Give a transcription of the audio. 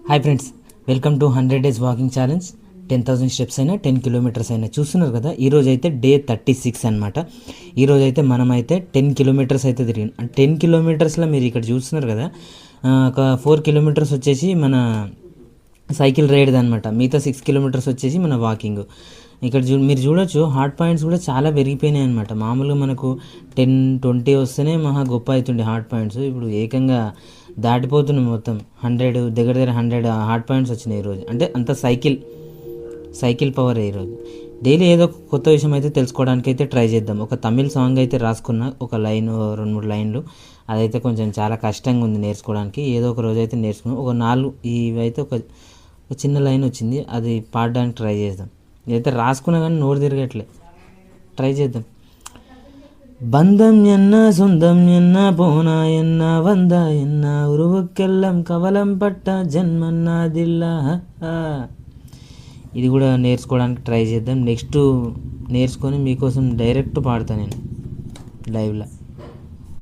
Hi friends, welcome to 100 days walking challenge. 10,000 steps అయినా 10 kilometres అయినా చూస్తున్నారు కదా. ఈరోజు అయితే డే 36 అనమాట. ఈరోజు అయితే మనమైతే 10 కిలోమీటర్స్ అయితే తిరిగాం. 10 కిలోమీటర్స్లో మీరు ఇక్కడ చూస్తున్నారు కదా, ఒక 4 కిలోమీటర్స్ వచ్చేసి మన సైకిల్ రైడ్ అనమాట. మిగతా 6 కిలోమీటర్స్ వచ్చేసి మన వాకింగ్. ఇక్కడ మీరు చూడొచ్చు, హార్ట్ పాయింట్స్ కూడా చాలా పెరిగిపోయినాయి అనమాట. మామూలుగా మనకు 10-20 వస్తేనే మహా గొప్ప అవుతుండే హార్ట్ పాయింట్స్. ఇప్పుడు ఏకంగా దాటిపోతున్నాయి మొత్తం. 100 దగ్గర 100 హార్ట్ పాయింట్స్ వచ్చినాయి ఈరోజు. అంటే అంత సైకిల్ పవర్ ఈరోజు. డైలీ ఏదో ఒక కొత్త విషయం అయితే తెలుసుకోవడానికి అయితే ట్రై చేద్దాం. ఒక తమిళ్ సాంగ్ అయితే రాసుకున్నా, ఒక లైన్ 2-3 లైన్లు. అదైతే కొంచెం చాలా కష్టంగా ఉంది నేర్చుకోవడానికి. ఏదో ఒక రోజు అయితే నేర్చుకున్నాం. ఒక 4 ఇవైతే ఒక చిన్న లైన్ వచ్చింది, అది పాడడానికి ట్రై చేద్దాం. ఇదైతే రాసుకున్నా కానీ నోరు తిరగట్లే. ట్రై చేద్దాం. பந்தம் என்ன சொந்தம் என்ன போனா என்ன வந்தா என்ன உருவுக்கெல்லாம் కవలం పట్ట జన్మన్నాదిల్లా. ఇది కూడా నేర్చుకోవడానికి ట్రై చేద్దాం. నెక్స్ట్ నేర్చుకొని మీకోసం డైరెక్ట్ పాడతాను నేను లైవ్లో.